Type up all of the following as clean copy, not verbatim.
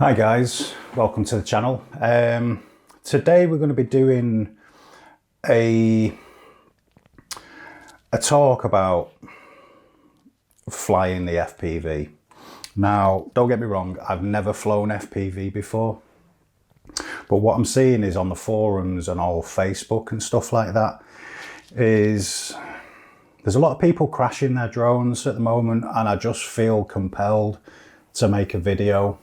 Hi guys, welcome to the channel. Today we're going to be doing a talk about flying the FPV. Now, don't get me wrong, I've never flown FPV before, but what I'm seeing is on the forums and all Facebook and stuff like that is there's a lot of people crashing their drones at the moment, and I just feel compelled to make a video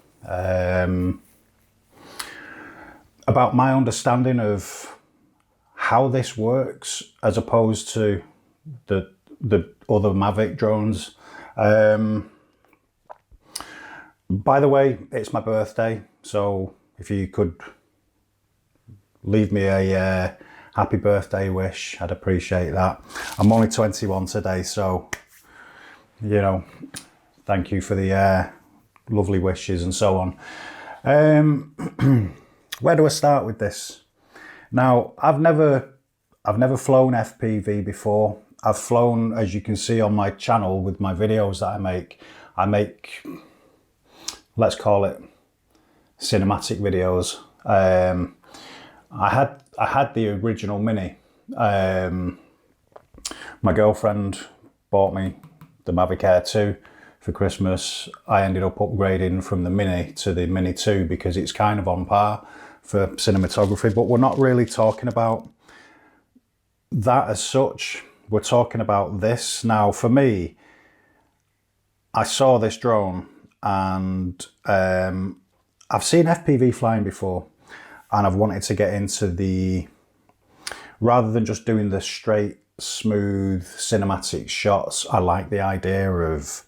about my understanding of how this works as opposed to the other Mavic drones. By the way, it's my birthday, so if you could leave me a happy birthday wish, I'd appreciate that. I'm only 21 today, so you know, thank you for the lovely wishes and so on. Where do I start with this? Now, I've never flown FPV before. I've flown, as you can see on my channel with my videos that I make, let's call it cinematic videos. I had the original Mini. My girlfriend bought me the Mavic Air 2 for Christmas. I ended up upgrading from the Mini to the Mini 2 because it's kind of on par for cinematography, but we're not really talking about that as such. We're talking about this. Now, for me, I saw this drone and I've seen FPV flying before, and I've wanted to get into rather than just doing the straight, smooth cinematic shots, I like the idea of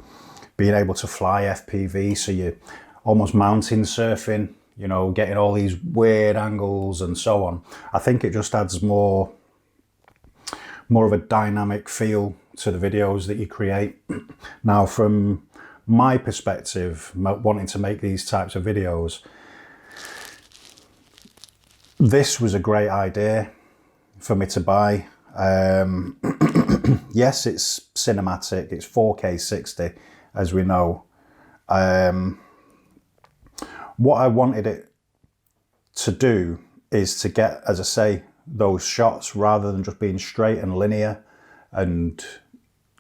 being able to fly FPV, so you're almost mountain surfing, you know, getting all these weird angles and so on. I think it just adds more of a dynamic feel to the videos that you create. Now, from my perspective, wanting to make these types of videos, this was a great idea for me to buy. Yes, it's cinematic, it's 4K 60, as we know. What I wanted it to do is to get, as I say, those shots rather than just being straight and linear and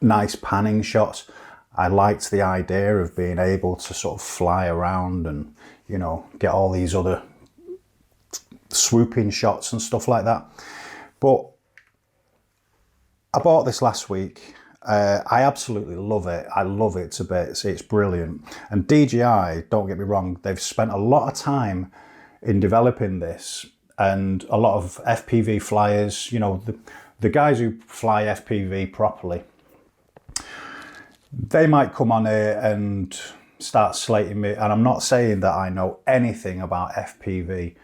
nice panning shots. I liked the idea of being able to sort of fly around and, you know, get all these other swooping shots and stuff like that. But I bought this last week. I absolutely love it. I love it to bits. It's brilliant. And DJI, don't get me wrong, they've spent a lot of time in developing this, and a lot of FPV flyers, you know, the guys who fly FPV properly, they might come on here and start slating me. And I'm not saying that I know anything about FPV.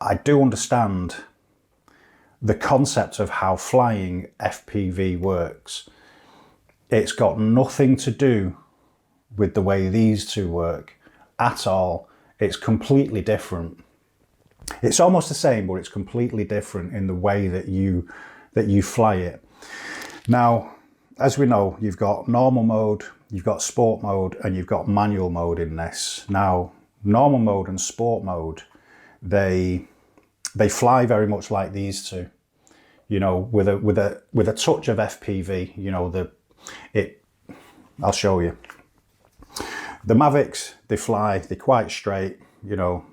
I do understand the concept of how flying FPV works. It's got nothing to do with the way these two work at all. It's completely different. It's almost the same, but it's completely different in the way that you fly it. Now, as we know, you've got normal mode, you've got sport mode, and you've got manual mode in this. Now, normal mode and sport mode, they fly very much like these two. You know, with a touch of FPV. You know, I'll show you. The Mavics, they're quite straight. You know,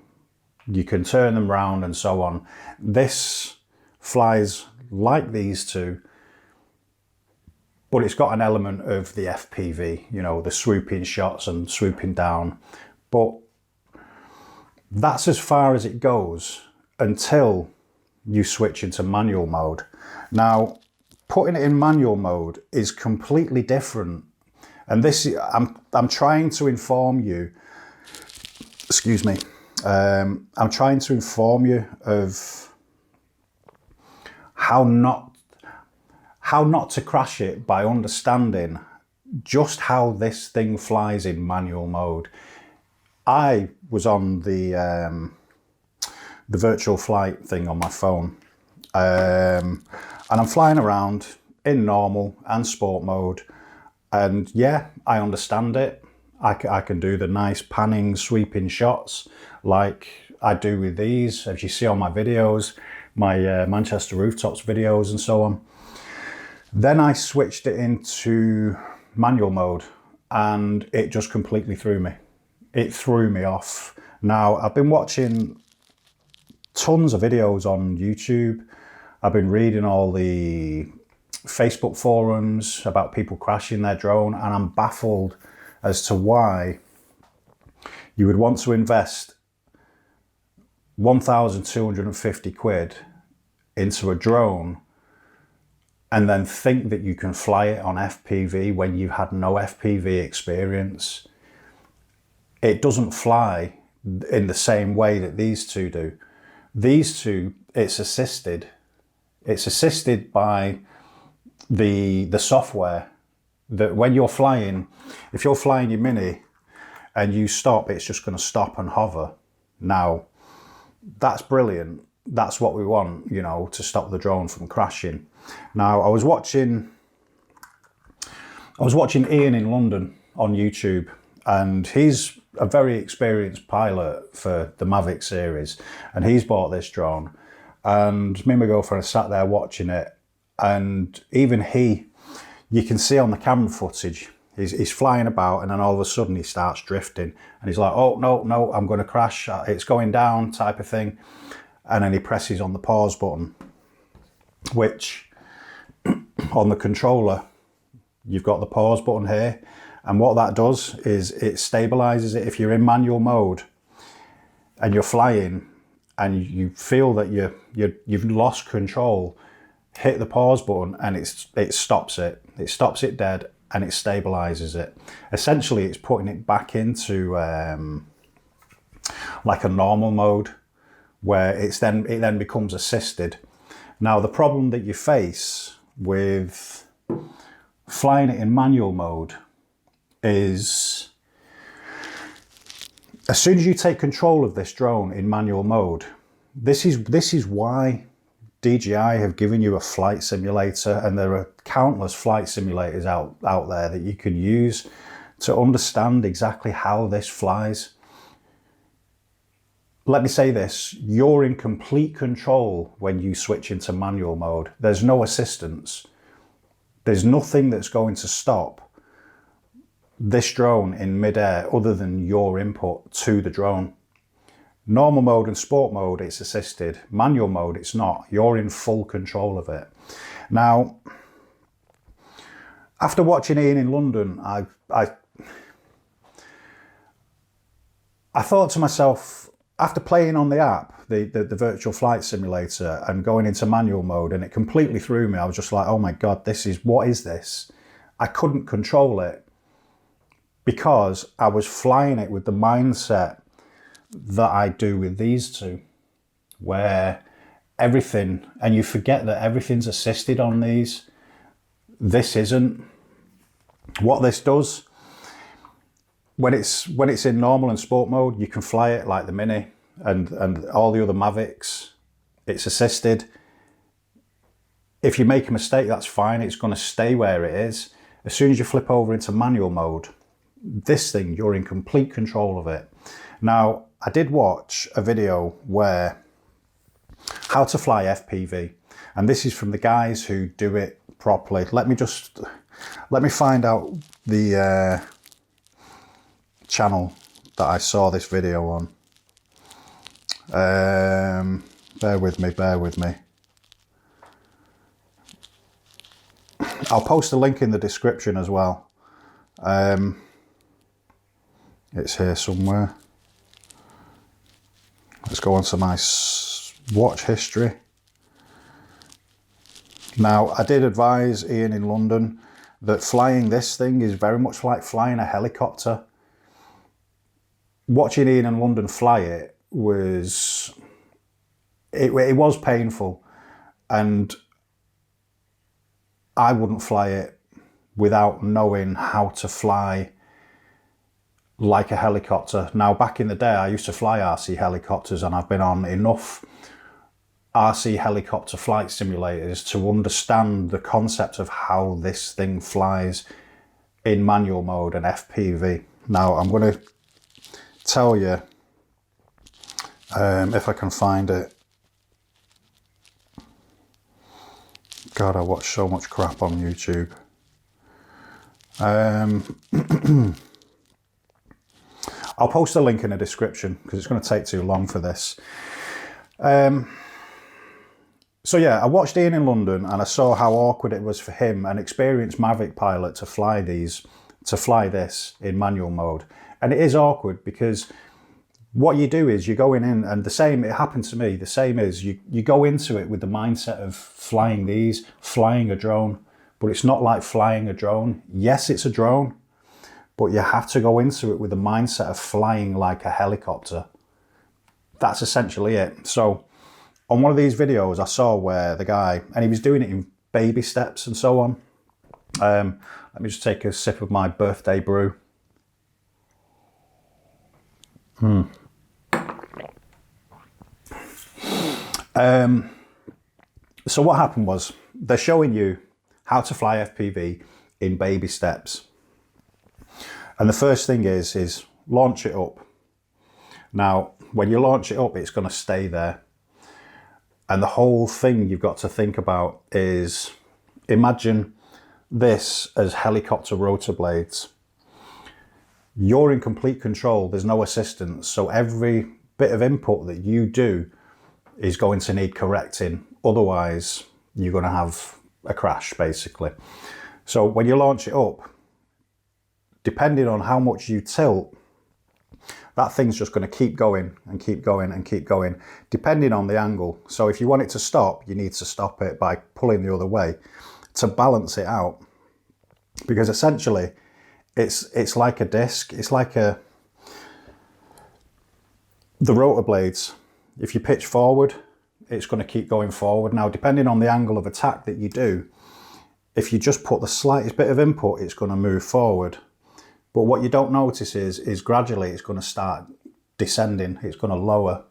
you can turn them round and so on. This flies like these two, but it's got an element of the FPV. You know, the swooping shots and swooping down. But that's as far as it goes until you switch into manual mode. Now, putting it in manual mode is completely different. And this, I'm trying to inform you, excuse me, I'm trying to inform you of how not to crash it by understanding just how this thing flies in manual mode. I was on the virtual flight thing on my phone, and I'm flying around in normal and sport mode, and yeah, I understand it. I can do the nice panning, sweeping shots like I do with these, as you see on my videos, my Manchester rooftops videos and so on. Then I switched it into manual mode and it just completely threw me. It threw me off. Now, I've been watching tons of videos on YouTube. I've been reading all the Facebook forums about people crashing their drone, and I'm baffled as to why you would want to invest 1,250 quid into a drone and then think that you can fly it on FPV when you've had no FPV experience. It doesn't fly in the same way that these two do. These two, it's assisted. It's assisted by the software, that when you're flying, if you're flying your Mini and you stop, it's just going to stop and hover. Now, that's brilliant. That's what we want, you know, to stop the drone from crashing. Now, I was watching Ian in London on YouTube, and he's a very experienced pilot for the Mavic series, and he's bought this drone, and me and my girlfriend sat there watching it, and even you can see on the camera footage, he's flying about, and then all of a sudden he starts drifting, and he's like, oh no, I'm going to crash, it's going down, type of thing. And then he presses on the pause button, which on the controller, you've got the pause button here. And what that does is it stabilizes it. If you're in manual mode and you're flying and you feel that you've lost control, hit the pause button and it stops it. It stops it dead and it stabilizes it. Essentially, it's putting it back into like a normal mode, where it then becomes assisted. Now, the problem that you face with flying it in manual mode is, as soon as you take control of this drone in manual mode, this is why DJI have given you a flight simulator, and there are countless flight simulators out there that you can use to understand exactly how this flies. Let me say this, you're in complete control when you switch into manual mode. There's no assistance. There's nothing that's going to stop this drone in midair other than your input to the drone. Normal mode and sport mode, it's assisted. Manual mode, it's not. You're in full control of it. Now, after watching Ian in London, I thought to myself, after playing on the app, the virtual flight simulator, and going into manual mode, and it completely threw me. I was just like, oh my God, what is this? I couldn't control it because I was flying it with the mindset that I do with these two, where everything, and you forget that everything's assisted on these. This isn't. What this does, when it's in normal and sport mode, you can fly it like the Mini and all the other Mavics. It's assisted. If you make a mistake, that's fine. It's going to stay where it is. As soon as you flip over into manual mode, this thing, you're in complete control of it. Now, I did watch a video where how to fly FPV, and this is from the guys who do it properly. Let me find out the channel that I saw this video on. Bear with me. I'll post a link in the description as well. It's here somewhere. Let's go on to my watch history. Now, I did advise Ian in London that flying this thing is very much like flying a helicopter. Watching Ian in London fly it was painful, and I wouldn't fly it without knowing how to fly like a helicopter. Now, back in the day, I used to fly RC helicopters, and I've been on enough RC helicopter flight simulators to understand the concept of how this thing flies in manual mode and FPV. Now I'm going to tell you, if I can find it. God, I watch so much crap on YouTube. I'll post a link in the description because it's going to take too long for this. So yeah, I watched Ian in London and I saw how awkward it was for him, an experienced Mavic pilot, to fly this in manual mode. And it is awkward because what you do is you go in and the same, it happened to me, the same is you go into it with the mindset of flying a drone, but it's not like flying a drone. Yes, it's a drone, but you have to go into it with the mindset of flying like a helicopter. That's essentially it. So on one of these videos I saw where the guy, and he was doing it in baby steps and so on. Let me just take a sip of my birthday brew. So what happened was they're showing you how to fly FPV in baby steps. And the first thing is launch it up. Now, when you launch it up, it's going to stay there. And the whole thing you've got to think about is, imagine this as helicopter rotor blades. You're in complete control. There's no assistance. So every bit of input that you do is going to need correcting. Otherwise, you're going to have a crash, basically. So when you launch it up, depending on how much you tilt, that thing's just going to keep going and keep going and keep going, depending on the angle. So if you want it to stop, you need to stop it by pulling the other way to balance it out. Because essentially, it's like a disc. It's like the rotor blades. If you pitch forward, it's going to keep going forward. Now, depending on the angle of attack that you do, if you just put the slightest bit of input, it's going to move forward. But what you don't notice is gradually it's going to start descending. It's going to lower.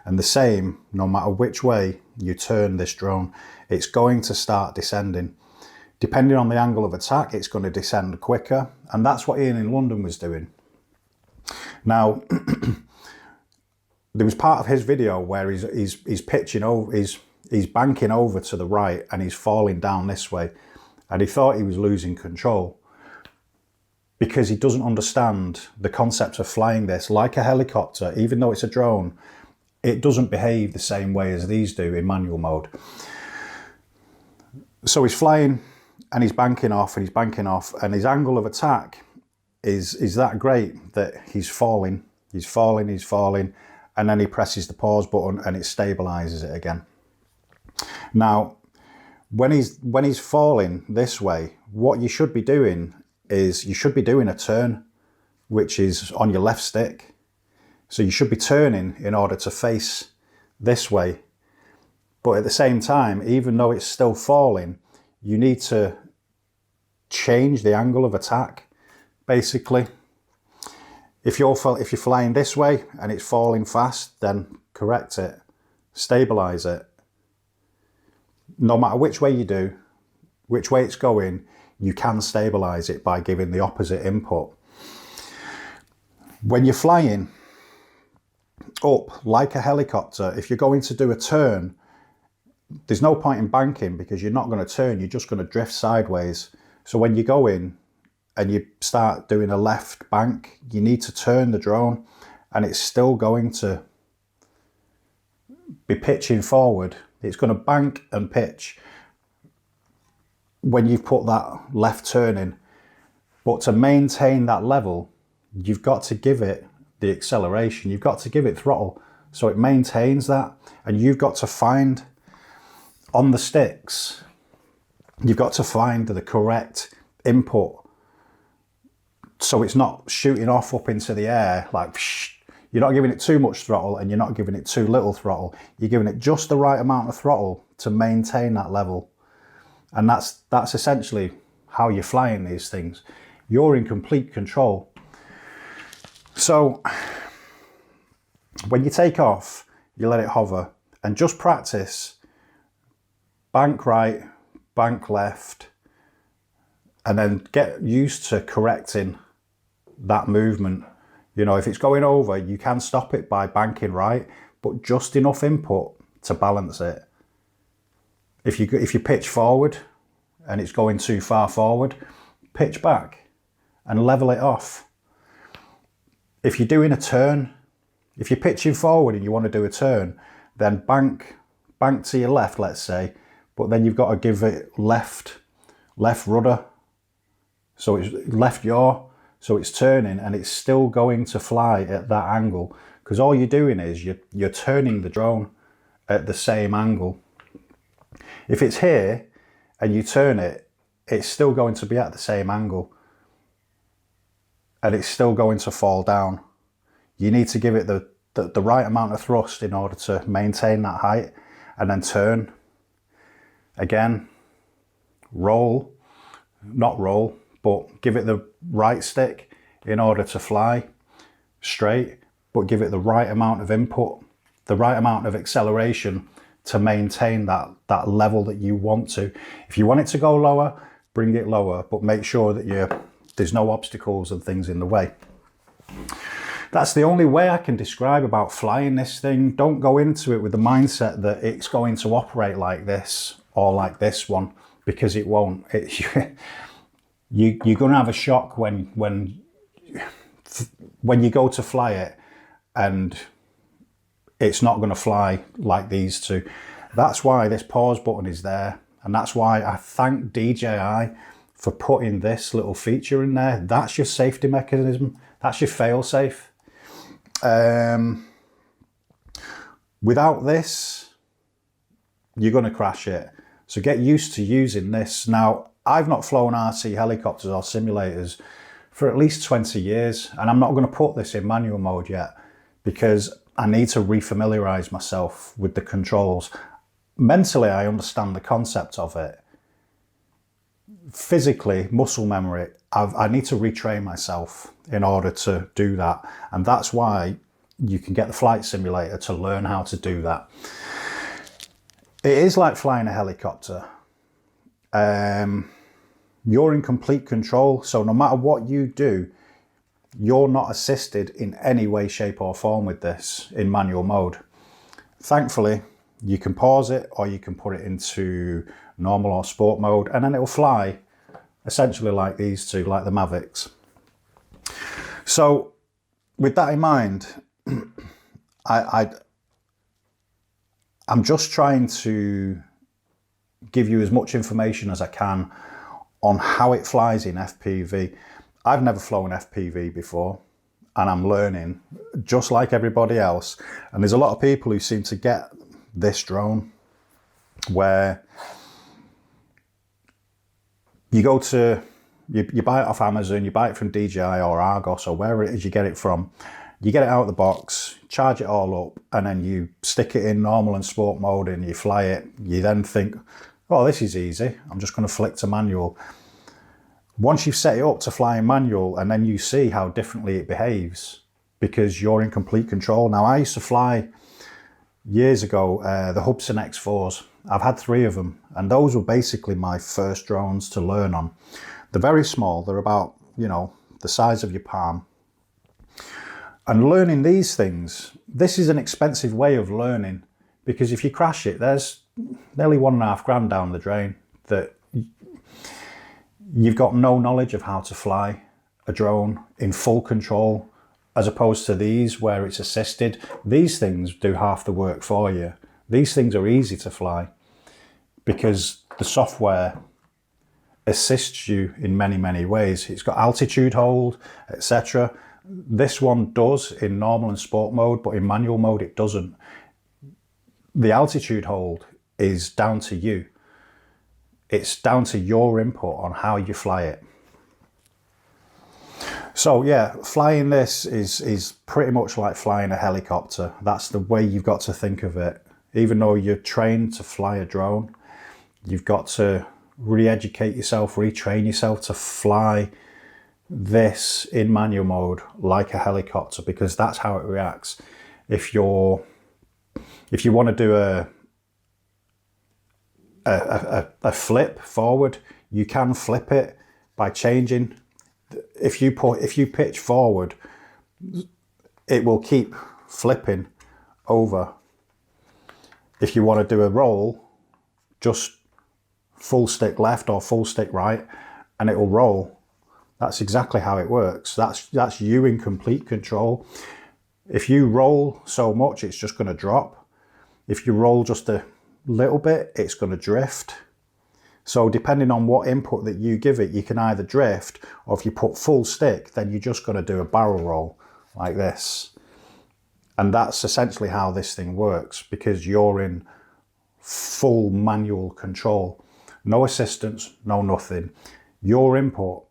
And the same, no matter which way you turn this drone, it's going to start descending. Depending on the angle of attack, it's going to descend quicker. And that's what Ian in London was doing. Now, there was part of his video where he's pitching over, he's banking over to the right and he's falling down this way. And he thought he was losing control, because he doesn't understand the concept of flying this like a helicopter. Even though it's a drone, it doesn't behave the same way as these do in manual mode. So he's flying and he's banking off and he's banking off, and his angle of attack is that great that he's falling, and then he presses the pause button and it stabilizes it again. Now, when he's falling this way, what you should be doing is you should be doing a turn, which is on your left stick. So you should be turning in order to face this way. But at the same time, even though it's still falling, you need to change the angle of attack, basically. If you're flying this way and it's falling fast, then correct it, stabilize it. No matter which way you do, which way it's going, you can stabilize it by giving the opposite input. When you're flying up like a helicopter, if you're going to do a turn, there's no point in banking because you're not going to turn, you're just going to drift sideways. So when you go in and you start doing a left bank, you need to turn the drone and it's still going to be pitching forward. It's going to bank and pitch when you've put that left turn in. But to maintain that level, you've got to give it the acceleration. You've got to give it throttle so it maintains that. And you've got to find on the sticks, you've got to find the correct input so it's not shooting off up into the air like you're not giving it too much throttle and you're not giving it too little throttle. You're giving it just the right amount of throttle to maintain that level. And that's essentially how you're flying these things. You're in complete control. So when you take off, you let it hover and just practice bank right, bank left, and then get used to correcting that movement. You know, if it's going over, you can stop it by banking right, but just enough input to balance it. If you pitch forward and it's going too far forward, pitch back and level it off. If you're doing a turn, if you're pitching forward and you want to do a turn, then bank to your left, let's say, but then you've got to give it left rudder, so it's left yaw, so it's turning and it's still going to fly at that angle, because all you're doing is you're turning the drone at the same angle. If it's here and you turn it, it's still going to be at the same angle and it's still going to fall down. You need to give it the right amount of thrust in order to maintain that height, and then turn. Again, not roll, but give it the right stick in order to fly straight, but give it the right amount of input, the right amount of acceleration to maintain that level that you want to. If you want it to go lower, bring it lower, but make sure that there's no obstacles and things in the way. That's the only way I can describe about flying this thing. Don't go into it with the mindset that it's going to operate like this or like this one, because it won't. You're going to have a shock when you go to fly it and it's not going to fly like these two. That's why this pause button is there, and that's why I thank DJI for putting this little feature in there. That's your safety mechanism. That's your fail-safe. Without this, you're going to crash it. So get used to using this. Now, I've not flown RC helicopters or simulators for at least 20 years, and I'm not going to put this in manual mode yet because I need to refamiliarize myself with the controls. Mentally, I understand the concept of it. Physically, muscle memory, I need to retrain myself in order to do that. And that's why you can get the flight simulator to learn how to do that. It is like flying a helicopter. You're in complete control. So no matter what you do, you're not assisted in any way, shape or form with this in manual mode. Thankfully, you can pause it or you can put it into normal or sport mode, and then it'll fly essentially like these two, like the Mavics. So with that in mind, I'm just trying to give you as much information as I can on how it flies in FPV. I've never flown FPV before, and I'm learning just like everybody else. And there's a lot of people who seem to get this drone where you go to, you buy it off Amazon, you buy it from DJI or Argos or wherever it is you get it from. You get it out of the box, charge it all up, and then you stick it in normal and sport mode and you fly it. You then think, oh, this is easy. I'm just going to flick to manual. Once you've set it up to fly in manual, and then you see how differently it behaves because you're in complete control. Now, I used to fly years ago the Hubsan X4s. I've had 3 of them, and those were basically my first drones to learn on. They're very small. They're about, the size of your palm. And learning these things, this is an expensive way of learning, because if you crash it, there's nearly $1,500 down the drain that you've got no knowledge of how to fly a drone in full control, as opposed to these where it's assisted. These things do half the work for you. These things are easy to fly because the software assists you in many, many ways. It's got altitude hold, etc. This one does in normal and sport mode, but in manual mode it doesn't. The altitude hold is down to you. It's down to your input on how you fly it. So yeah, flying this is pretty much like flying a helicopter. That's the way you've got to think of it. Even though you're trained to fly a drone, you've got to re-educate yourself, retrain yourself to fly this in manual mode like a helicopter, because that's how it reacts. If you want to do a flip forward, you can flip it by changing if you pitch forward, it will keep flipping over. If you want to do a roll, just full stick left or full stick right, and it will roll. That's exactly how it works. That's you in complete control. If you roll so much, it's just going to drop. If you roll just a little bit, it's going to drift. So depending on what input that you give it, you can either drift, or if you put full stick, then you're just going to do a barrel roll like this. And that's essentially how this thing works, because you're in full manual control. No assistance, no nothing. Your input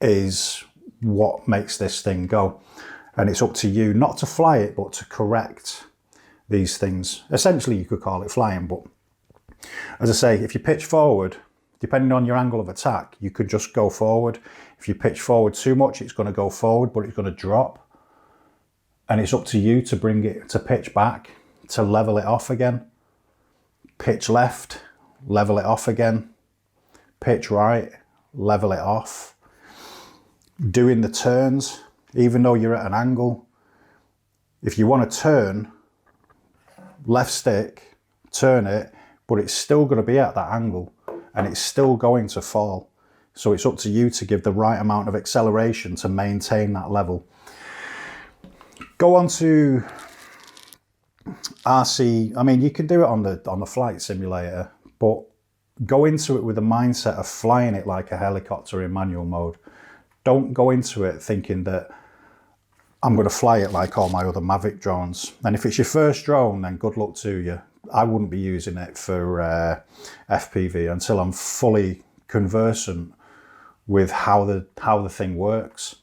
is what makes this thing go. And it's up to you not to fly it, but to correct these things. Essentially, you could call it flying, but as I say, if you pitch forward, depending on your angle of attack, you could just go forward. If you pitch forward too much, it's going to go forward, but it's going to drop. And it's up to you to bring it to pitch back, to level it off again. Pitch left, level it off again. Pitch right, level it off. Doing the turns, even though you're at an angle, if you want to turn, left stick, turn it, but it's still going to be at that angle and it's still going to fall. So it's up to you to give the right amount of acceleration to maintain that level. Go on to RC. I mean, you can do it on the flight simulator, but go into it with the mindset of flying it like a helicopter in manual mode. Don't go into it thinking that I'm going to fly it like all my other Mavic drones. And if it's your first drone, then good luck to you. I wouldn't be using it for FPV until I'm fully conversant with how the thing works.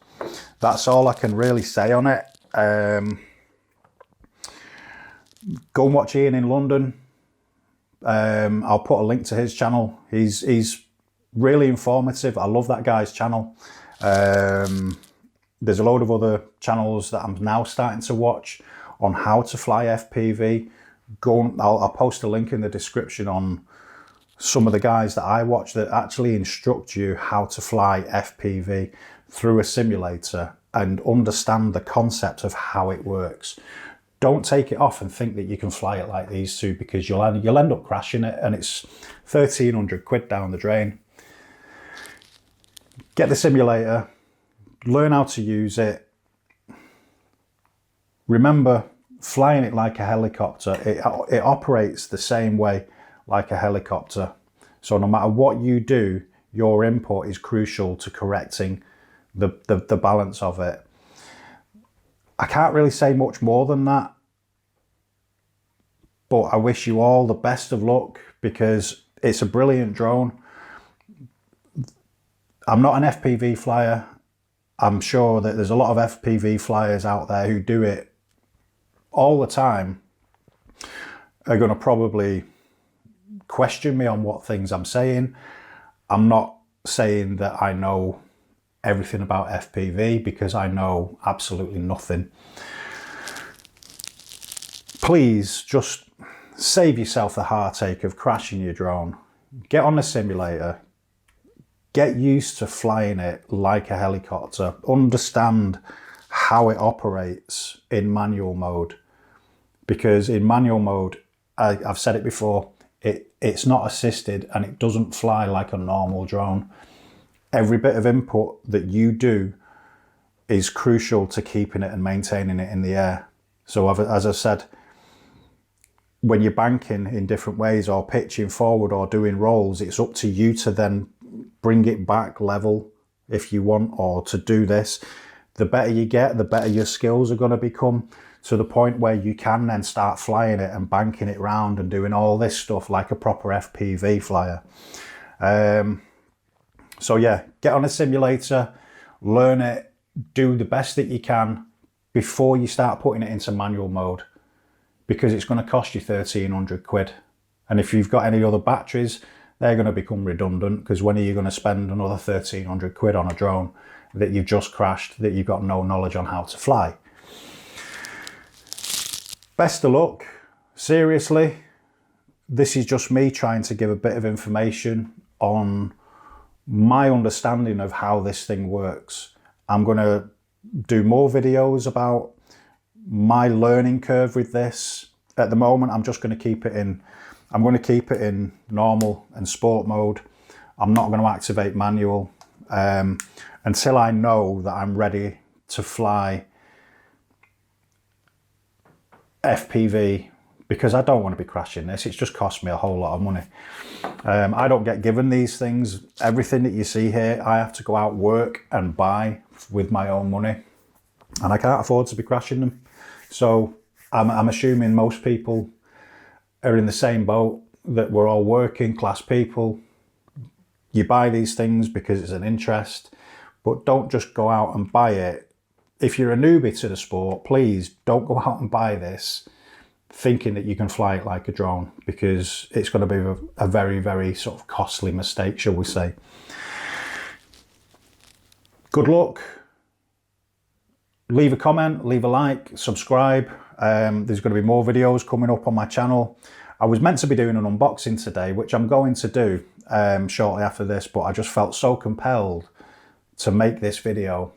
That's all I can really say on it. Go and watch Ian in London. I'll put a link to his channel. He's really informative. I love that guy's channel. There's a load of other channels that I'm now starting to watch on how to fly FPV. I'll post a link in the description on some of the guys that I watch that actually instruct you how to fly FPV through a simulator and understand the concept of how it works. Don't take it off and think that you can fly it like these two, because you'll end up crashing it, and it's 1,300 quid down the drain. Get the simulator, learn how to use it. Remember, flying it like a helicopter, it operates the same way like a helicopter. So no matter what you do, your input is crucial to correcting the balance of it. I can't really say much more than that, but I wish you all the best of luck, because it's a brilliant drone. I'm not an FPV flyer. I'm sure that there's a lot of FPV flyers out there who do it all the time, are going to probably question me on what things I'm saying. I'm not saying that I know everything about FPV, because I know absolutely nothing. Please just save yourself the heartache of crashing your drone. Get on the simulator. Get used to flying it like a helicopter. Understand how it operates in manual mode. Because in manual mode, I've said it before, it's not assisted and it doesn't fly like a normal drone. Every bit of input that you do is crucial to keeping it and maintaining it in the air. So as I said, when you're banking in different ways or pitching forward or doing rolls, it's up to you to then bring it back level if you want, or to do this. The better you get, the better your skills are going to become, to the point where you can then start flying it and banking it round and doing all this stuff like a proper FPV flyer. So yeah, get on a simulator, learn it, do the best that you can before you start putting it into manual mode, because it's going to cost you 1,300 quid. And if you've got any other batteries, they're going to become redundant, because when are you going to spend another 1,300 quid on a drone that you've just crashed, that you've got no knowledge on how to fly? Best of luck. Seriously, this is just me trying to give a bit of information on my understanding of how this thing works. I'm going to do more videos about my learning curve with this. At the moment, I'm just going to keep it in, I'm going to keep it in normal and sport mode. I'm not going to activate manual until I know that I'm ready to fly FPV, because I don't want to be crashing this. It's just cost me a whole lot of money. I don't get given these things. Everything that you see here, I have to go out, work and buy with my own money, and I can't afford to be crashing them. So I'm assuming most people are in the same boat, that we're all working class people. You buy these things because it's an interest, but don't just go out and buy it. If you're a newbie to the sport, please don't go out and buy this thinking that you can fly it like a drone, because it's going to be a very, very sort of costly mistake, shall we say. Good luck. Leave a comment, leave a like, subscribe. There's going to be more videos coming up on my channel. I was meant to be doing an unboxing today, which I'm going to do shortly after this, but I just felt so compelled to make this video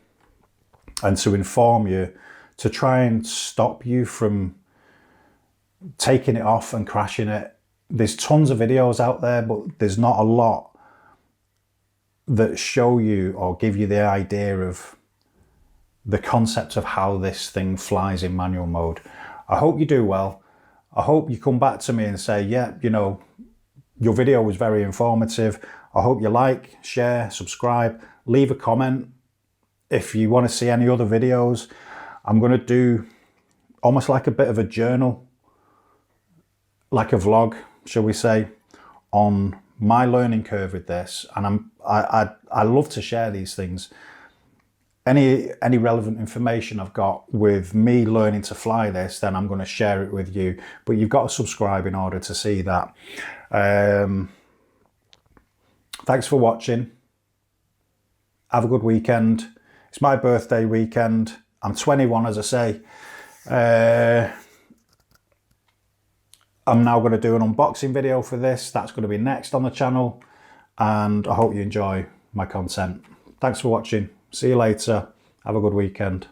and to inform you, to try and stop you from taking it off and crashing it. There's tons of videos out there, but there's not a lot that show you or give you the idea of the concept of how this thing flies in manual mode. I hope you do well. I hope you come back to me and say, yeah, you know, your video was very informative. I hope you like, share, subscribe, leave a comment. If you want to see any other videos, I'm going to do almost like a bit of a journal, like a vlog, shall we say, on my learning curve with this. And I love to share these things. Any relevant information I've got with me learning to fly this, then I'm going to share it with you. But you've got to subscribe in order to see that. Thanks for watching. Have a good weekend. It's my birthday weekend. I'm 21, as I say. I'm now going to do an unboxing video for this. That's going to be next on the channel. And I hope you enjoy my content. Thanks for watching. See you later. Have a good weekend.